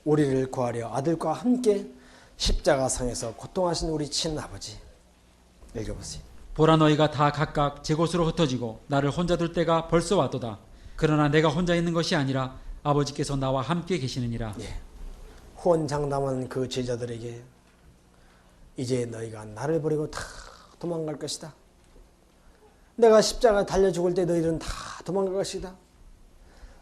우리를 구하려 아들과 함께 십자가상에서 고통하신 우리 친아버지. 읽어보세요. 보라 너희가 다 각각 제 곳으로 흩어지고 나를 혼자 둘 때가 벌써 왔도다. 그러나 내가 혼자 있는 것이 아니라 아버지께서 나와 함께 계시느니라. 예. 호언장담한 그 제자들에게 이제 너희가 나를 버리고 다 도망갈 것이다. 내가 십자가에 달려 죽을 때 너희들은 다 도망갈 것이다.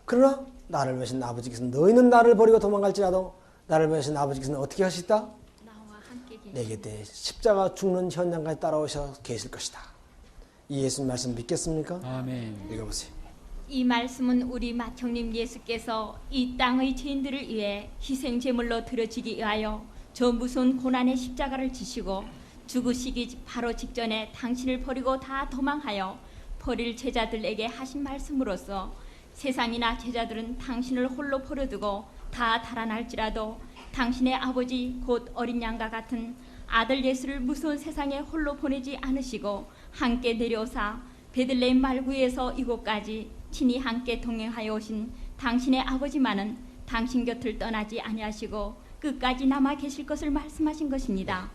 그러나 나를 보신 아버지께서 너희는 나를 버리고 도망갈지라도 나를 보신 아버지께서는 어떻게 하시다? 나와 함께 내 곁에 십자가 죽는 현장까지 따라오셔 계실 것이다. 이 예수님 말씀 믿겠습니까? 아멘. 읽어보세요. 이 말씀은 우리 맏형님 예수께서 이 땅의 죄인들을 위해 희생제물로 드려지기 위하여 저 무서운 고난의 십자가를 지시고 죽으시기 바로 직전에 당신을 버리고 다 도망하여 버릴 제자들에게 하신 말씀으로서 세상이나 제자들은 당신을 홀로 버려두고 다 달아날지라도 당신의 아버지 곧 어린 양과 같은 아들 예수를 무서운 세상에 홀로 보내지 않으시고 함께 내려오사 베들레헴 말구에서 이곳까지 친히 함께 동행하여 오신 당신의 아버지만은 당신 곁을 떠나지 아니하시고 끝까지 남아 계실 것을 말씀하신 것입니다.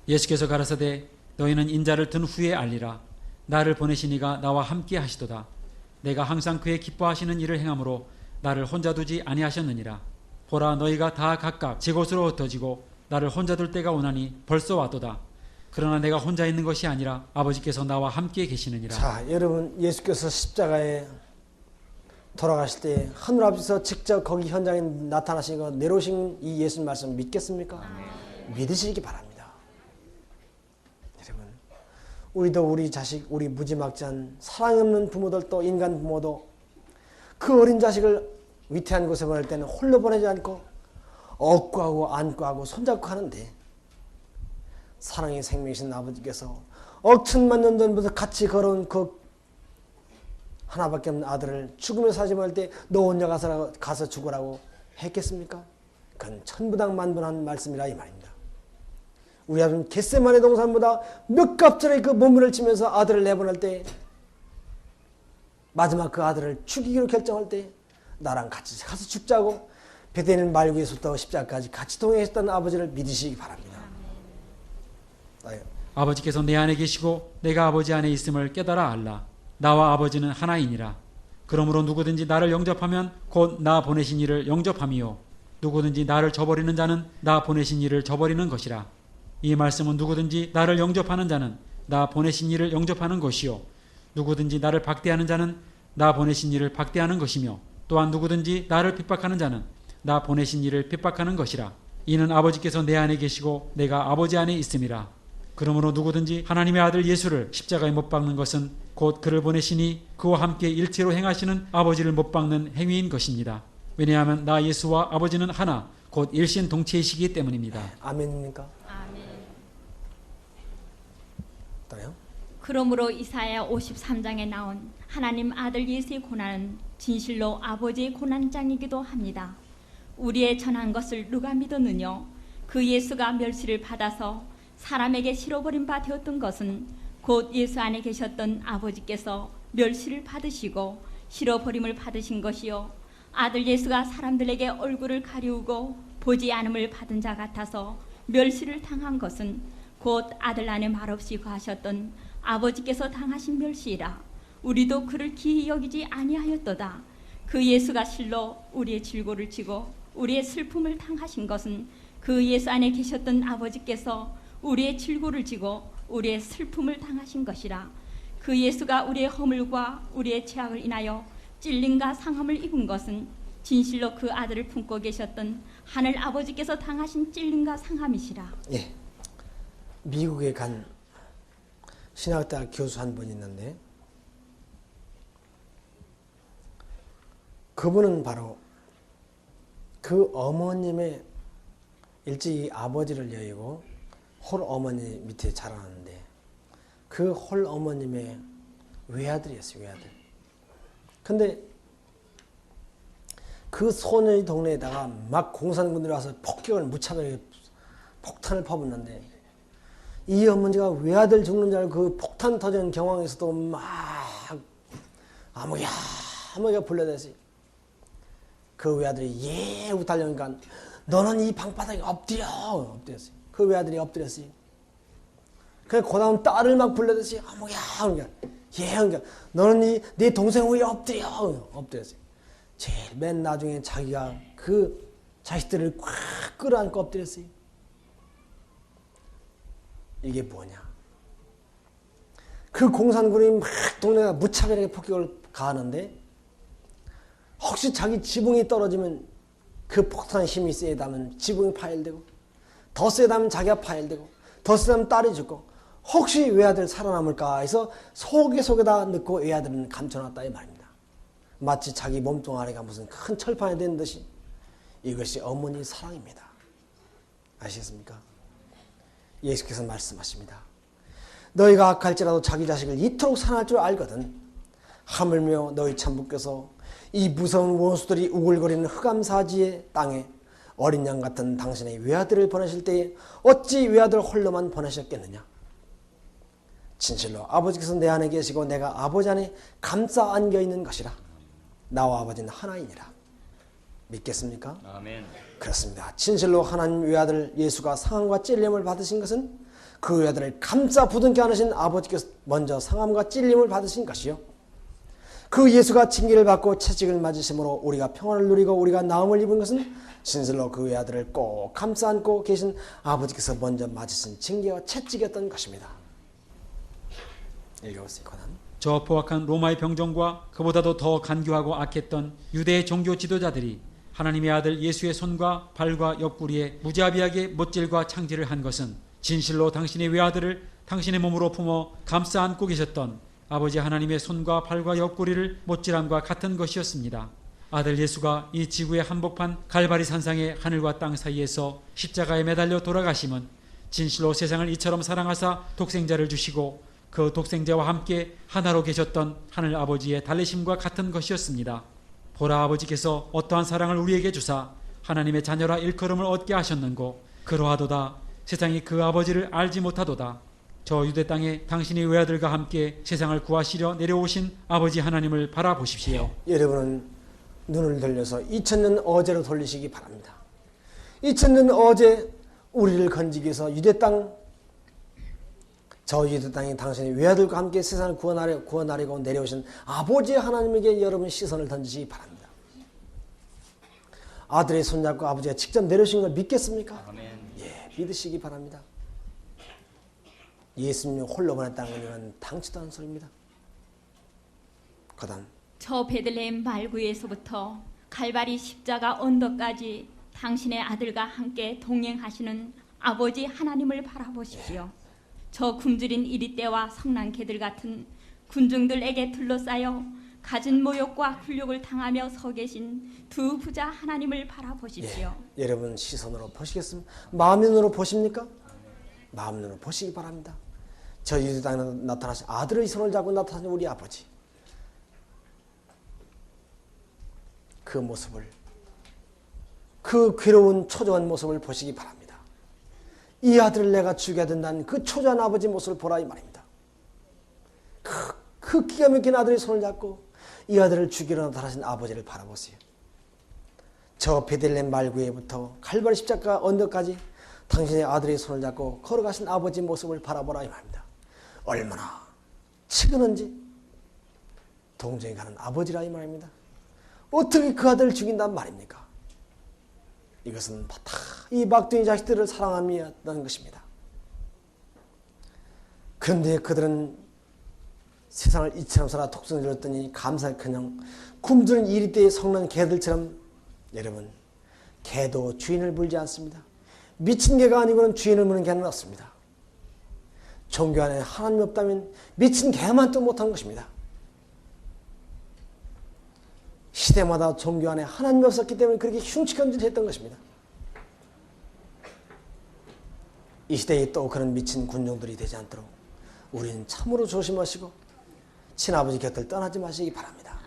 예수께서 가라사대 너희는 인자를 든 후에 알리라. 나를 보내신 이가 나와 함께 하시도다. 내가 항상 그의 기뻐하시는 일을 행함으로 나를 혼자 두지 아니하셨느니라. 보라 너희가 다 각각 제 곳으로 흩어지고 나를 혼자 둘 때가 오나니 벌써 왔도다. 그러나 내가 혼자 있는 것이 아니라 아버지께서 나와 함께 계시느니라. 자, 여러분, 예수께서 십자가에 돌아가실 때 하늘 앞에서 직접 거기 현장에 나타나시고 내려오신 이 예수님 말씀 믿겠습니까? 믿으시기 바랍니다. 여러분, 우리도 우리 자식, 우리 무지막지한 사랑 없는 부모들도 인간 부모도 그 어린 자식을 위태한 곳에 보낼 때는 홀로 보내지 않고 업고 하고 안고 하고 손잡고 하는데 사랑의 생명이신 아버지께서 억천만 년 전부터 같이 걸어온 그 하나밖에 없는 아들을 죽음에 사지말 때 너 혼자 가서 죽으라고 했겠습니까? 그건 천부당 만분한 말씀이라 이 말입니다. 우리 아버지는 겟세마네 동산보다 몇 갑절의 그 몸부림을 치면서 아들을 내보낼 때 마지막 그 아들을 죽이기로 결정할 때 나랑 같이 가서 죽자고 베델레헴 말구에서부터 십자가까지 같이 동행했던 아버지를 믿으시기 바랍니다. 아버지께서 내 안에 계시고 내가 아버지 안에 있음을 깨달아 알라. 나와 아버지는 하나이니라. 그러므로 누구든지 나를 영접하면 곧 나 보내신 이를 영접함이요 누구든지 나를 저버리는 자는 나 보내신 이를 저버리는 것이라. 이 말씀은 누구든지 나를 영접하는 자는 나 보내신 이를 영접하는 것이요 누구든지 나를 박대하는 자는 나 보내신 이를 박대하는 것이며 또한 누구든지 나를 핍박하는 자는 나 보내신 이를 핍박하는 것이라. 이는 아버지께서 내 안에 계시고 내가 아버지 안에 있음이라. 그러므로 누구든지 하나님의 아들 예수를 십자가에 못 박는 것은 곧 그를 보내시니 그와 함께 일체로 행하시는 아버지를 못 박는 행위인 것입니다. 왜냐하면 나 예수와 아버지는 하나 곧 일신동체이시기 때문입니다. 아멘입니까? 아멘. 또요? 그러므로 이사야 53장에 나온 하나님 아들 예수의 고난은 진실로 아버지의 고난장이기도 합니다. 우리의 전한 것을 누가 믿었느냐? 그 예수가 멸시를 받아서 사람에게 실어버린 바 되었던 것은 곧 예수 안에 계셨던 아버지께서 멸시를 받으시고 실어버림을 받으신 것이요 아들 예수가 사람들에게 얼굴을 가리우고 보지 않음을 받은 자 같아서 멸시를 당한 것은 곧 아들 안에 말없이 거하셨던 아버지께서 당하신 멸시이라. 우리도 그를 기이 여기지 아니하였도다. 그 예수가 실로 우리의 질고를 지고 우리의 슬픔을 당하신 것은 그 예수 안에 계셨던 아버지께서 우리의 질고를 지고 우리의 슬픔을 당하신 것이라. 그 예수가 우리의 허물과 우리의 죄악을 인하여 찔림과 상함을 입은 것은 진실로 그 아들을 품고 계셨던 하늘 아버지께서 당하신 찔림과 상함이시라. 예, 미국에 간 신학대학 교수 한 분 있는데 그분은 바로 그 어머님의 일찍이 아버지를 여의고 홀 어머니 밑에 자라났는데 그 홀 어머님의 외아들이었어요. 외아들. 근데 그 소년이 동네에다가 막 공산군들이 와서 폭격을 무차별하게 폭탄을 퍼붓는데 이 어머니가 외아들 죽는 줄 알고 그 폭탄 터지는 경황에서도 막 아무야 불러댔어요. 그 외아들이 예 우달려니까 너는 이 방바닥에 엎드렸어요. 그 외아들이 엎드렸어요. 그래서 그 다음 딸을 막 불러댔어요. 어머야, 그러니까 너는 네 동생 위에 엎드렸어요. 제일 맨 나중에 자기가 그 자식들을 꽉 끌어안고 엎드렸어요. 이게 뭐냐? 그 공산군이 막 동네가 무차별하게 폭격을 가하는데 혹시 자기 지붕이 떨어지면 그 폭탄 힘이 세다면 지붕이 파열되고 더 세다면 자기가 파열되고 더 세다면 딸이 죽고 혹시 외아들 살아남을까 해서 속에다 넣고 외아들은 감춰놨다 이 말입니다. 마치 자기 몸뚱 아래가 무슨 큰 철판이 된 듯이 이것이 어머니 사랑입니다. 아시겠습니까? 예수께서 말씀하십니다. 너희가 악할지라도 자기 자식을 이토록 사랑할 줄 알거든. 하물며 너희 참부께서 이 무서운 원수들이 우글거리는 흑암사지의 땅에 어린 양 같은 당신의 외아들을 보내실 때에 어찌 외아들 홀로만 보내셨겠느냐. 진실로 아버지께서 내 안에 계시고 내가 아버지 안에 감싸 안겨 있는 것이라. 나와 아버지는 하나이니라. 믿겠습니까? 아멘. 그렇습니다. 진실로 하나님 외아들 예수가 상함과 찔림을 받으신 것은 그 외아들을 감싸 부둥켜 안으신 아버지께서 먼저 상함과 찔림을 받으신 것이요. 그 예수가 징계를 받고 채찍을 맞으심으로 우리가 평안을 누리고 우리가 나음을 입은 것은 진실로 그 외아들을 꼭 감싸 안고 계신 아버지께서 먼저 맞으신 징계와 채찍이었던 것입니다. 읽어보세요. 저 포악한 로마의 병정과 그보다도 더 간교하고 악했던 유대의 종교 지도자들이 하나님의 아들 예수의 손과 발과 옆구리에 무자비하게 못질과 창질을 한 것은 진실로 당신의 외아들을 당신의 몸으로 품어 감싸 안고 계셨던 아버지 하나님의 손과 발과 옆구리를 못질함과 같은 것이었습니다. 아들 예수가 이 지구의 한복판 갈바리 산상의 하늘과 땅 사이에서 십자가에 매달려 돌아가심은 진실로 세상을 이처럼 사랑하사 독생자를 주시고 그 독생자와 함께 하나로 계셨던 하늘 아버지의 달래심과 같은 것이었습니다. 보라, 아버지께서 어떠한 사랑을 우리에게 주사 하나님의 자녀라 일컬음을 얻게 하셨는고 그러하도다 세상이 그 아버지를 알지 못하도다. 저 유대 땅에 당신의 외아들과 함께 세상을 구하시려 내려오신 아버지 하나님을 바라보십시오. 여러분은 눈을 돌려서 2000년 어제로 돌리시기 바랍니다. 2000년 어제 우리를 건지기 위해서 유대 땅, 저 유대 땅에 당신의 외아들과 함께 세상을 구원하려고 내려오신 아버지 하나님에게 여러분 시선을 던지시기 바랍니다. 아들의 손잡고 아버지가 직접 내려오신 걸 믿겠습니까? 아멘. 예, 믿으시기 바랍니다. 예수님이 홀로 보냈다는 건 당치도 않은 소리입니다. 그 다음 저 베들레헴 말구에서부터 갈바리 십자가 언덕까지 당신의 아들과 함께 동행하시는 아버지 하나님을 바라보십시오. 저 굶주린 이리떼와 성난 개들 같은 군중들에게 둘러싸여 갖은 모욕과 굴욕을 당하며 서 계신 두 부자 하나님을 바라보십시오. 예, 여러분 시선으로 보시겠습니까? 마음눈으로 보십니까? 마음눈으로 보시기 바랍니다. 저 유대 땅에 나타나신 아들의 손을 잡고 나타나신 우리 아버지, 그 모습을, 그 괴로운 초조한 모습을 보시기 바랍니다. 이 아들을 내가 죽여야 된다는 그 초조한 아버지 모습을 보라 이 말입니다. 그 기가 막힌 아들의 손을 잡고 이 아들을 죽이러 나타나신 아버지를 바라보세요. 저 베들레헴 말구에부터 칼바리 십자가 언덕까지 당신의 아들의 손을 잡고 걸어가신 아버지 모습을 바라보라 이 말입니다. 얼마나 치근한지 동정이 가는 아버지라 이 말입니다. 어떻게 그 아들을 죽인단 말입니까? 이것은 다 이 막둥이 자식들을 사랑함이었다는 것입니다. 그런데 그들은 세상을 이처럼 살아 독성을 들었더니 감사하게커녕 굶주린 이리떼의 성난 개들처럼, 여러분, 개도 주인을 물지 않습니다. 미친 개가 아니고는 주인을 무는 개는 없습니다. 종교 안에 하나님이 없다면 미친 개만 또 못한 것입니다. 시대마다 종교 안에 하나님이 없었기 때문에 그렇게 흉측한 짓을 했던 것입니다. 이 시대에 또 그런 미친 군중들이 되지 않도록 우리는 참으로 조심하시고 친아버지 곁을 떠나지 마시기 바랍니다.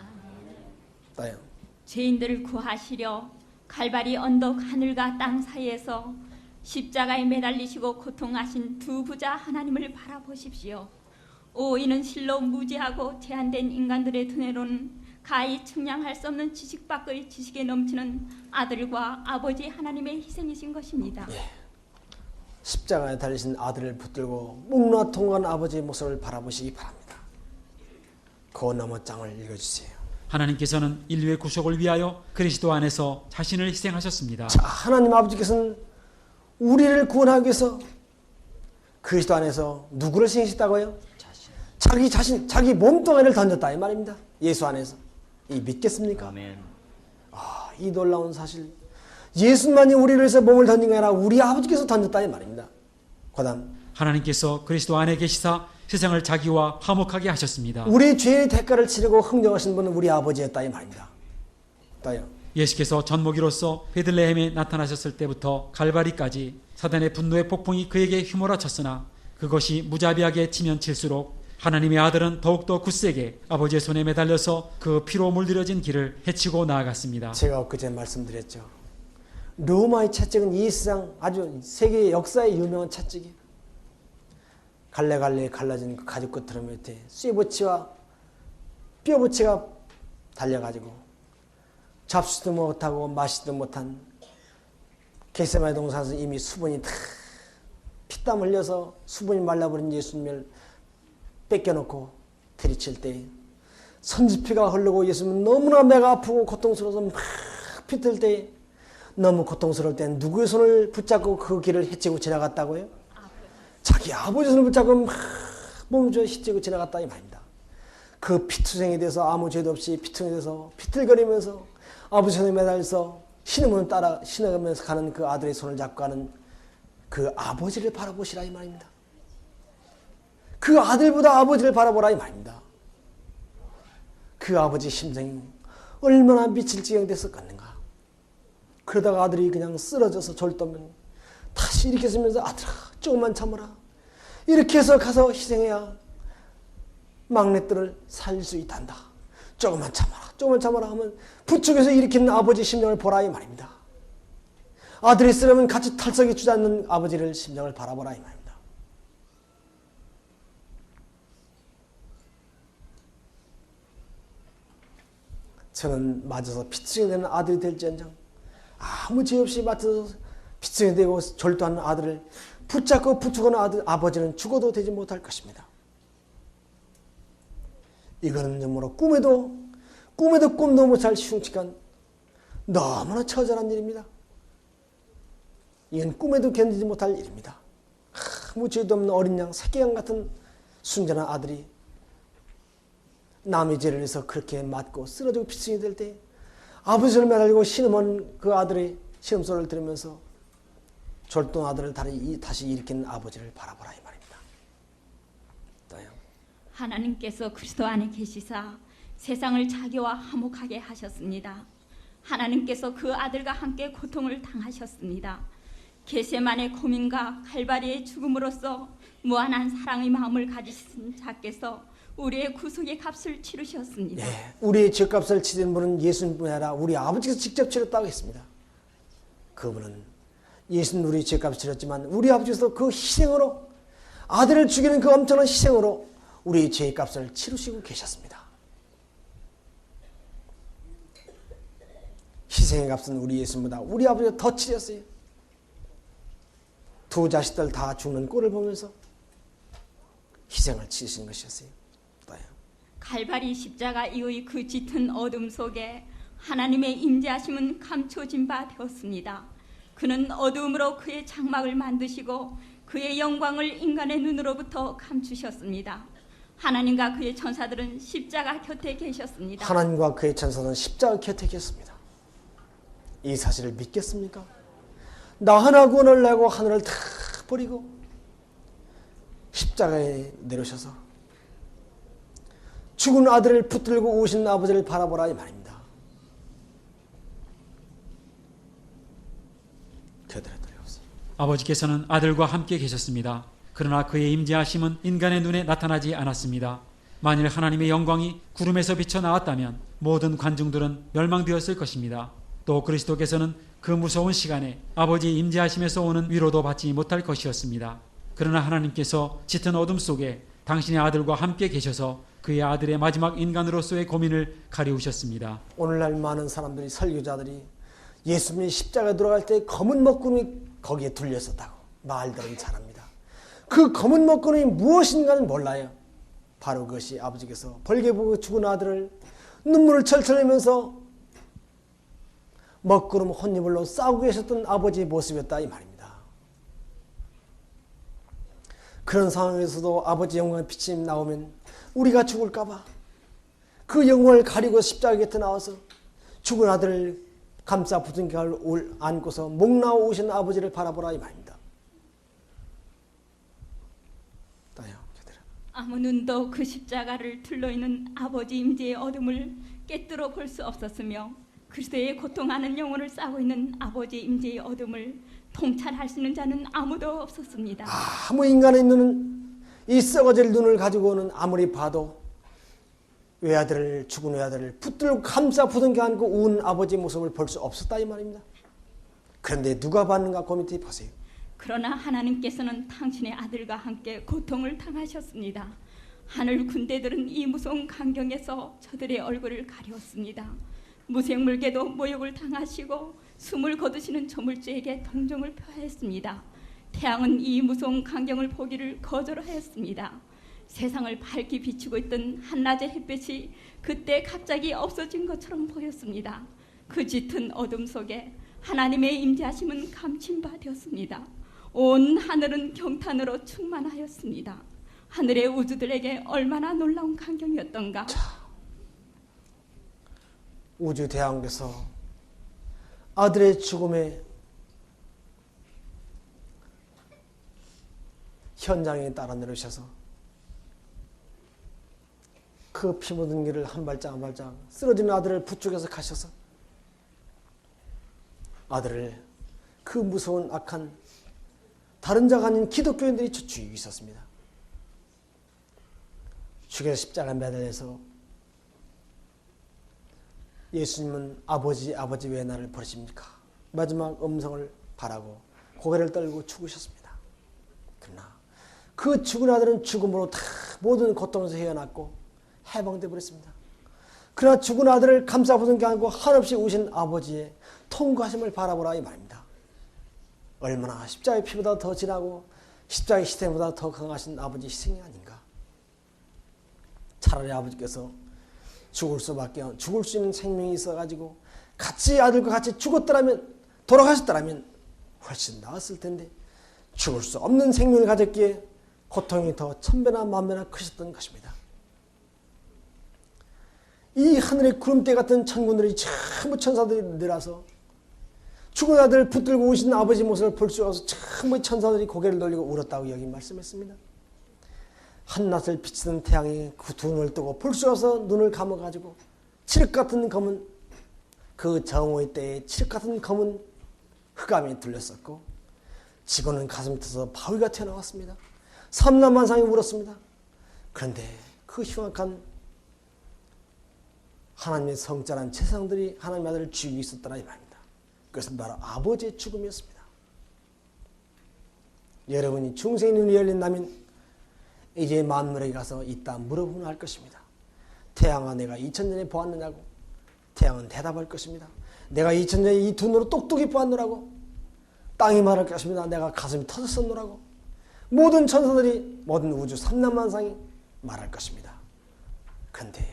따요. 죄인들을 구하시려 갈바리 언덕 하늘과 땅 사이에서 십자가에 매달리시고 고통하신 두 부자 하나님을 바라보십시오. 오, 이는 실로 무지하고 제한된 인간들의 두뇌로는 가히 측량할 수 없는 지식 밖의 지식에 넘치는 아들과 아버지 하나님의 희생이신 것입니다. 십자가에 달리신 아들을 붙들고 묵나 통한 아버지의 모습을 바라보시기 바랍니다. 그 너머 장을 읽어주세요. 하나님께서는 인류의 구속을 위하여 그리스도 안에서 자신을 희생하셨습니다. 자, 하나님 아버지께서는 우리를 구원하기 위해서 그리스도 안에서 누구를 희생하셨다고요? 자기 자신, 자기 몸뚱아리를 던졌다 이 말입니다. 예수 안에서. 이 믿겠습니까? 아멘. 이 놀라운 사실, 예수만이 우리를 위해서 몸을 던진 게 아니라 우리 아버지께서 던졌다 이 말입니다. 그다음 하나님께서 그리스도 안에 계시사 세상을 자기와 화목하게 하셨습니다. 우리 죄의 대가를 치르고 흥정하신 분은 우리 아버지였다 이 말입니다. 또요. 예수께서 전모기로서 베들레헴에 나타나셨을 때부터 갈바리까지 사단의 분노의 폭풍이 그에게 휘몰아쳤으나 그것이 무자비하게 치면 칠수록 하나님의 아들은 더욱더 굳세게 아버지의 손에 매달려서 그 피로 물들여진 길을 헤치고 나아갔습니다. 제가 엊그제 말씀드렸죠. 로마의 채찍은 이 세상 아주 세계 역사의 유명한 채찍이에요. 갈래갈래 갈라진 그 가죽 끝으로 밑에 쇠붙이와 뼈붙이가 달려가지고 잡수도 못하고 마시도 못한 겟세마네 동산에서 이미 수분이 다 피땀 흘려서 수분이 말라버린 예수님을 뺏겨놓고 들이칠 때 선지피가 흐르고 예수님은 너무나 배가 아프고 고통스러워서 막 피틀 때 너무 고통스러울 때 누구의 손을 붙잡고 그 길을 헤치고 지나갔다고요? 자기 아버지 손을 붙잡고 막 몸을 헤치고 지나갔다 이 말입니다. 그 피투성이 돼서 아무 죄도 없이 피투성이 돼서 비틀거리면서 아버지 손에 매달려서 신음을 따라 신어가면서 가는 그 아들의 손을 잡고 가는 그 아버지를 바라보시라 이 말입니다. 그 아들보다 아버지를 바라보라 이 말입니다. 그 아버지 심정이 얼마나 미칠 지경 됐었겠는가. 그러다가 아들이 그냥 쓰러져서 졸도면 다시 이렇게 쓰면서 아들아 조금만 참아라. 이렇게 해서 가서 희생해야 막내들을 살릴 수 있단다. 조금만 참아라. 조금만 참아라 하면 부축해서 일으키는 아버지 심정을 보라 이 말입니다. 아들이 쓰려면 같이 털썩이 주저앉는 아버지를 심정을 바라보라 이 말입니다. 저는 맞아서 피투성이 되는 아들이 될지언정 아무 죄 없이 맞아서 피투성이 되고 졸도하는 아들을 붙잡고 부축하는 아버지는 죽어도 되지 못할 것입니다. 이거는 정말로 꿈에도 꿈도 못할 흉측한 너무나 처절한 일입니다. 이건 꿈에도 견디지 못할 일입니다. 아무 죄도 없는 어린 양, 새끼양 같은 순전한 아들이 남의 죄를 위해서 그렇게 맞고 쓰러지고 피투성이 될 때 아버지를 매달리고 신음한 그 아들의 신음소리를 들으면서 졸도한 아들을 다시 일으키는 아버지를 바라보라 이 말입니다. 또요. 하나님께서 그리스도 안에 계시사 세상을 자기와 화목하게 하셨습니다. 하나님께서 그 아들과 함께 고통을 당하셨습니다. 겟세마네 고민과 칼바리의 죽음으로써 무한한 사랑의 마음을 가지신 자께서 우리의 구속의 값을 치르셨습니다. 네, 우리의 죄값을 치른 분은 예수님뿐 아니라 우리 아버지께서 직접 치렀다고 했습니다. 그분은 예수는 우리의 죄값을 치렀지만 우리 아버지께서 그 희생으로 아들을 죽이는 그 엄청난 희생으로 우리의 죄값을 치르시고 계셨습니다. 희생의 값은 우리 예수님보다 우리 아버지가 더 치렸어요. 두 자식들 다 죽는 꼴을 보면서 희생을 치르신 것이었어요. 갈바리 십자가 이의 그 짙은 어둠 속에 하나님의 임재하심은 감춰진 바 되었습니다. 그는 어두움으로 그의 장막을 만드시고 그의 영광을 인간의 눈으로부터 감추셨습니다. 하나님과 그의 천사들은 십자가 곁에 계셨습니다. 하나님과 그의 천사는 십자가 곁에 계셨습니다. 이 사실을 믿겠습니까? 나 하나 구원을 내고 하늘을 다 버리고 십자가에 내려오셔서 죽은 아들을 붙들고 오신 아버지를 바라보라 이 말입니다. 그들에들이었어요. 아버지께서는 아들과 함께 계셨습니다. 그러나 그의 임재하심은 인간의 눈에 나타나지 않았습니다. 만일 하나님의 영광이 구름에서 비쳐 나왔다면 모든 관중들은 멸망되었을 것입니다. 또 그리스도께서는 그 무서운 시간에 아버지의 임재하심에서 오는 위로도 받지 못할 것이었습니다. 그러나 하나님께서 짙은 어둠 속에 당신의 아들과 함께 계셔서 그의 아들의 마지막 인간으로서의 고민을 가리우셨습니다. 오늘날 많은 사람들이, 설교자들이 예수님이 십자가에 들어갈 때 검은 먹구름이 거기에 둘려 있었다고 말들은 잘합니다. 그 검은 먹구름이 무엇인가는 몰라요. 바로 그것이 아버지께서 벌게 보고 죽은 아들을 눈물을 철철 흘리면서 먹구름 혼이불로 싸우고 계셨던 아버지의 모습이었다 이 말입니다. 그런 상황에서도 아버지 영광의 빛이 나오면 우리가 죽을까 봐 그 영광을 가리고 십자가 곁에 나와서 죽은 아들을 감싸 부둥켜를 안고서 목 나와 오신 아버지를 바라보라 이 말입니다. 아무 눈도 그 십자가를 둘러있는 아버지 임재의 어둠을 깨뜨려 볼 수 없었으며 그리스도의 고통하는 영혼을 싸고 있는 아버지 임재의 어둠을 통찰할 수 있는 자는 아무도 없었습니다. 아무 인간의 눈은 이 썩어질 눈을 가지고는 아무리 봐도 외아들을, 죽은 외아들을 붙들고 감싸 부둥켜 안고 운 아버지 모습을 볼 수 없었다 이 말입니다. 그런데 누가 봤는가 그 밑에 보세요. 그러나 하나님께서는 당신의 아들과 함께 고통을 당하셨습니다. 하늘 군대들은 이 무서운 광경에서 저들의 얼굴을 가렸습니다. 무생물계도 모욕을 당하시고 숨을 거두시는 조물주에게 동정을 표하였습니다. 태양은 이 무서운 광경을 보기를 거절하였습니다. 세상을 밝게 비추고 있던 한낮의 햇빛이 그때 갑자기 없어진 것처럼 보였습니다. 그 짙은 어둠 속에 하나님의 임재하심은 감침받았습니다. 온 하늘은 경탄으로 충만하였습니다. 하늘의 우주들에게 얼마나 놀라운 광경이었던가. 우주 대왕께서 아들의 죽음에 현장에 따라 내려오셔서 그 피 묻은 길을 한 발짝 한 발짝 쓰러지는 아들을 부축해서 가셔서 아들을 그 무서운 악한 다른 자가 아닌 기독교인들이 죽이고 있었습니다. 죽여서 십자가에 매달려서 예수님은 아버지 왜 나를 버리십니까? 마지막 음성을 바라고 고개를 떨고 죽으셨습니다. 그러나 그 죽은 아들은 죽음으로 다 모든 고통에서 헤어났고 해방되어 버렸습니다. 그러나 죽은 아들을 감싸 부둥켜 안고 한없이 우신 아버지의 통과하심을 바라보라 이 말입니다. 얼마나 십자가의 피보다 더 진하고 십자가의 희생보다 더 강하신 아버지 희생이 아닌가. 차라리 아버지께서 죽을 수 있는 생명이 있어가지고 같이 아들과 같이 죽었더라면, 돌아가셨더라면 훨씬 나았을 텐데 죽을 수 없는 생명을 가졌기에 고통이 더 천배나 만배나 크셨던 것입니다. 이 하늘의 구름대 같은 천군들이 전부 천사들이 내려서 죽은 아들을 붙들고 오신 아버지 모습을 볼 수 없어서 전부 천사들이 고개를 돌리고 울었다고 여기 말씀했습니다. 한낮을 비치는 태양이 그 두 눈을 뜨고 볼 수 없어서 눈을 감아가지고 칠흑 같은 검은 그 정오의 때에 칠흑 같은 검은 흑암이 들렸었고 지구는 가슴이 터서 바위가 튀어나왔습니다. 삼라만상이 울었습니다. 그런데 그 흉악한 하나님의 성자란 세상들이 하나님의 아들을 죽이고 있었더라 이 말입니다. 그것은 바로 아버지의 죽음이었습니다. 여러분이 중생의 눈이 열린다면 이제 만물에게 가서 이따 물어보면 할 것입니다. 태양아 내가 2000년에 보았느냐고. 태양은 대답할 것입니다. 내가 2000년에 이 두 눈으로 똑똑히 보았노라고. 땅이 말할 것입니다. 내가 가슴이 터졌었노라고. 모든 천사들이 모든 우주 삼라만상이 말할 것입니다. 그런데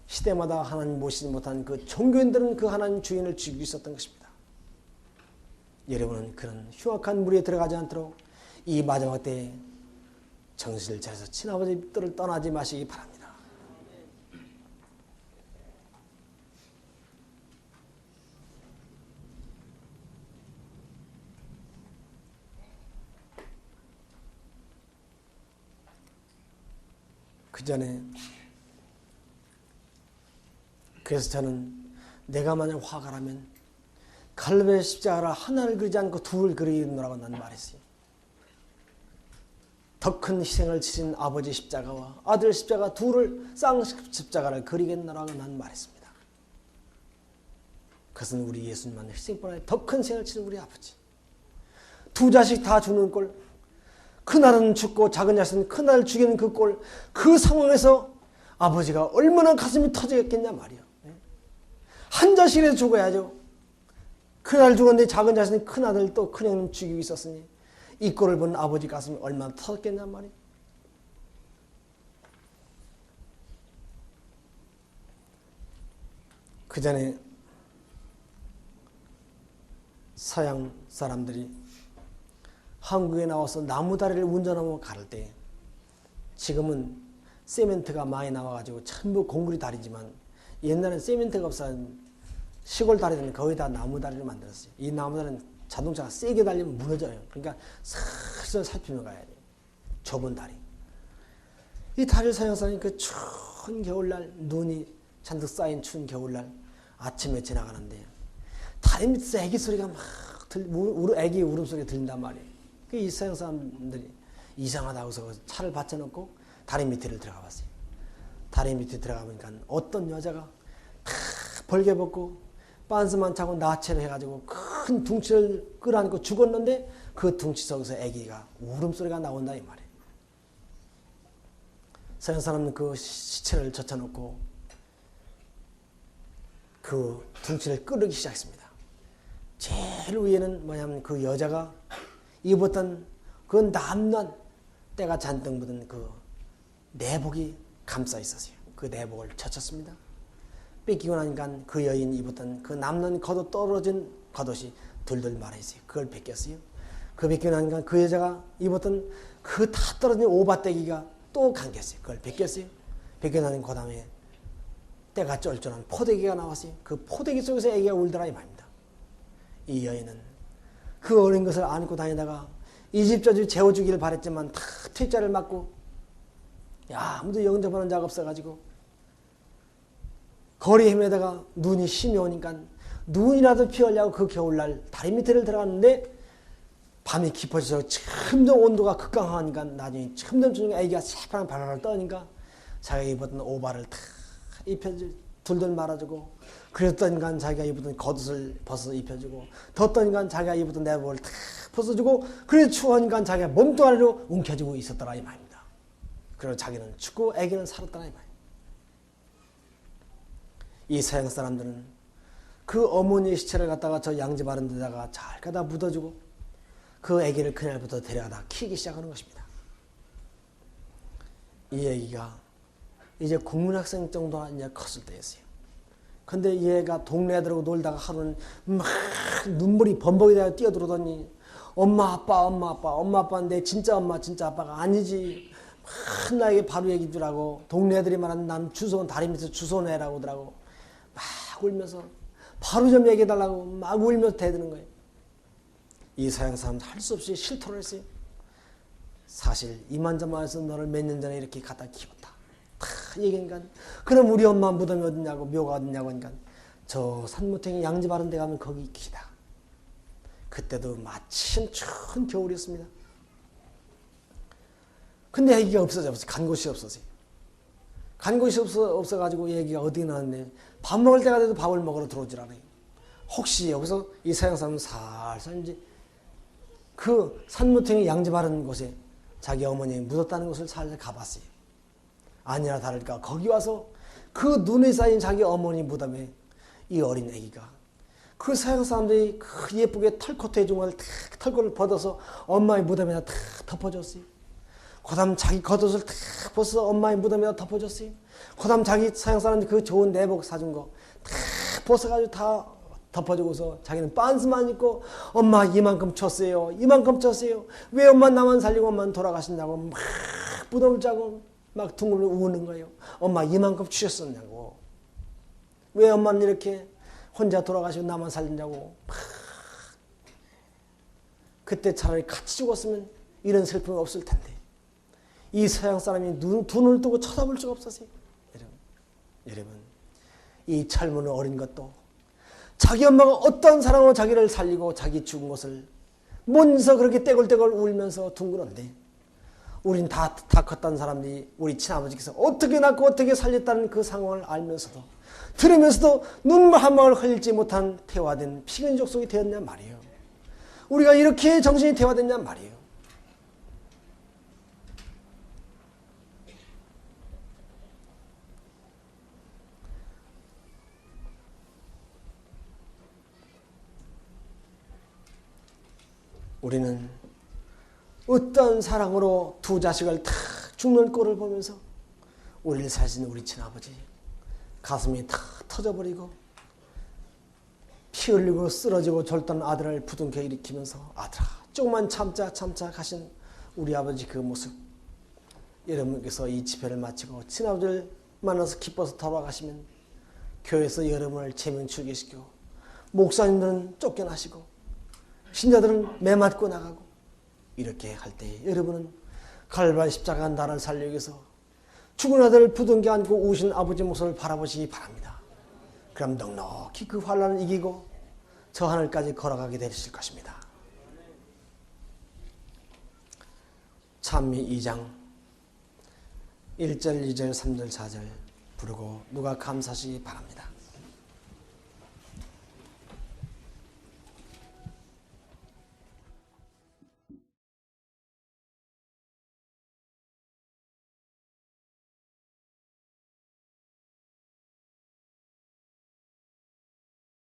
시대마다 하나님 모시지 못한 그 종교인들은 그 하나님 주인을 죽이고 있었던 것입니다. 여러분은 그런 흉악한 무리에 들어가지 않도록 이 마지막 때에 정신을 차려서 친아버지 뜰을 떠나지 마시기 바랍니다. 그 전에 그래서 저는 내가 만약 화가 나면 갈보리 십자가를 하나를 그리지 않고 둘을 그리노라고 나는 말했어요. 더 큰 희생을 치신 아버지 십자가와 아들 십자가 둘을 쌍 십자가를 그리겠노라고 나는 말했습니다. 그것은 우리 예수님만의 희생뿐 아니라 더 큰 희생을 치신 우리 아버지. 두 자식 다 죽는 꼴, 큰아들은 죽고 작은 자식은 큰아들 죽이는 그 꼴, 그 상황에서 아버지가 얼마나 가슴이 터지겠냐 말이야. 한 자식이라도 죽어야죠. 큰아들 죽었는데 작은 자식은 큰아들 또 큰형님 죽이고 있었으니 이 꼴을 본 아버지 가슴이 얼마나 터졌겠냐 말이야. 그 전에 서양 사람들이 한국에 나와서 나무다리를 운전하고 갈 때, 지금은 세멘트가 많이 나와가지고 전부 공구리 다리지만 옛날엔 세멘트가 없어 시골 다리들은 거의 다 나무다리를 만들었어요. 이 나무다리는 자동차가 세게 달리면 무너져요. 그러니까 슬슬 살피며 가야 돼요. 좁은 다리. 이 다리를 사용하니 그 추운 겨울날, 눈이 잔뜩 쌓인 추운 겨울날 아침에 지나가는데 다리 밑에서 애기 소리가 막 애기 울음소리가 들린단 말이에요. 이 서양 사람들이 이상하다고 해서 차를 받쳐놓고 다리 밑에를 들어가 봤어요. 다리 밑에 들어가 보니까 어떤 여자가 다 벌게 벗고 빤스만 차고 나체를 해가지고 큰 둥치를 끌어안고 죽었는데 그 둥치 속에서 애기가 울음소리가 나온다 이 말이에요. 서양 사람은 그 시체를 젖혀놓고 그 둥치를 끌기 시작했습니다. 제일 위에는 뭐냐면 그 여자가 입었던 그 남난 때가 잔뜩 묻은 그 내복이 감싸 있었어요. 그 내복을 젖혔습니다. 뺏기고 나니까 그 여인이 입었던 그 남는 겉옷 떨어진 겉옷이 둘둘 말아있어요. 그걸 벗겼어요. 그 벗기고 나니까 그 여자가 입었던 그 다 떨어진 오바떼기가 또 감겼어요. 그걸 벗겼어요. 벗기고 나니까 그 다음에 때가 쫄쫄한 포대기가 나왔어요. 그 포대기 속에서 애기가 울더라 이 말입니다. 이 여인은 그 어린 것을 안고 다니다가 이 집 저 집 재워주기를 바랬지만 다 퇴짜를 맞고 아무도 영접하는 자가 없어가지고 거리 헤매다가 눈이 심이 오니까 눈이라도 피하려고 그 겨울날 다리 밑에를 들어갔는데 밤이 깊어져서 점점 온도가 극강하니까 나중에 점점 애기가 새파란 바람을 떠니까 자기가 입었던 오바를 다 입혀주고 둘둘 말아주고 그랬더니까 자기가 입었던 겉옷을 벗어 입혀주고 덥더니까 자기가 입었던 내복을 다 벗어주고 그래 추우니까 자기가 몸뚱아리로 움켜쥐고 있었더라 이 말입니다. 그리고 자기는 죽고 애기는 살았더라 이 말입니다. 이 서양 사람들은 그 어머니의 시체를 갖다가 저 양지 바른 데다가 잘 갖다 묻어주고 그 애기를 그날부터 데려가다 키우기 시작하는 것입니다. 이 애기가 이제 국문학생 정도나 이제 컸을 때였어요. 근데 얘가 동네 애들하고 놀다가 하루는 막 눈물이 범벅이 되어 뛰어들어오더니 엄마 아빠 내 진짜 엄마 진짜 아빠가 아니지. 막 나에게 바로 얘기 주라고 동네 애들이 말하는 난 주소는 다리 밑에서 주소내라고 하더라고. 막 울면서 바로 좀 얘기해달라고 막 울면서 대드는 거예요. 이 서양 사람은 할 수 없이 실토를 했어요. 사실 이만저만해서 너를 몇 년 전에 이렇게 갖다 키웠다. 다 얘기하니까 그럼 우리 엄마 무덤이 어딨냐고 묘가 어딨냐고 하니까 저 산모탱이 양지 바른 데 가면 거기 있기다. 그때도 마침 추운 겨울이었습니다. 근데 애기가 없어져요. 간 곳이 없어서요. 간 곳이 없어가지고 애기가 어디 나왔네. 밥 먹을 때가 돼도 밥을 먹으러 들어오질 않아요. 혹시 여기서 이 서양 사람은 살살 이제 그 산모탱이 양지 바른 곳에 자기 어머니 묻었다는 곳을 살살 가봤어요. 아니나 다를까 거기 와서 그 눈에 쌓인 자기 어머니 무덤에 이 어린 아기가 그 서양 사람들이 그 예쁘게 털코트 해준 걸 털코트를 벗어서 엄마의 무덤에다 다 덮어줬어요. 그 다음 자기 겉옷을 다 벗어서 엄마의 무덤에다 덮어줬어요. 그 다음 자기 서양 사람들이 그 좋은 내복 사준 거 다 벗어가지고 다 덮어주고서 자기는 빤스만 입고 엄마 이만큼 쳤어요. 이만큼 쳤어요. 왜 엄마 나만 살리고 엄마는 돌아가신다고 막 부담을 짜고 막 둥글고 우는 거예요. 엄마 이만큼 주셨었냐고. 왜 엄마는 이렇게 혼자 돌아가시고 나만 살린다고. 그때 차라리 같이 죽었으면 이런 슬픔이 없을 텐데. 이 서양 사람이 두 눈을 뜨고 쳐다볼 수가 없었어요. 여러분, 이 젊은 어린 것도 자기 엄마가 어떤 사랑으로 자기를 살리고 자기 죽은 것을 먼저 그렇게 떼굴떼굴 울면서 둥그런데 우린 다 컸던 사람들이 우리 친아버지께서 어떻게 낳고 어떻게 살렸다는 그 상황을 알면서도 들으면서도 눈물 한 방울 흘리지 못한 태화된 피근 족속이 되었냔 말이에요. 우리가 이렇게 정신이 태화됐냔 말이에요. 우리는 어떤 사랑으로 두 자식을 다 죽는 꼴을 보면서 우리를 사신 우리 친아버지 가슴이 다 터져버리고 피 흘리고 쓰러지고 졸던 아들을 부둥켜 일으키면서 아들아 조금만 참자 가신 우리 아버지 그 모습, 여러분께서 이 집회를 마치고 친아버지를 만나서 기뻐서 돌아가시면 교회에서 여러분을 제명출교시키고 목사님들은 쫓겨나시고 신자들은 매맞고 나가고 이렇게 할 때 여러분은 갈바리 십자가 나를 살리기 위해서 죽은 아들을 부둥켜 안고 우신 아버지 모습을 바라보시기 바랍니다. 그럼 넉넉히 그 환난을 이기고 저 하늘까지 걸어가게 되실 것입니다. 찬미 2장 1절, 2절, 3절, 4절 부르고 누가 감사하시기 바랍니다.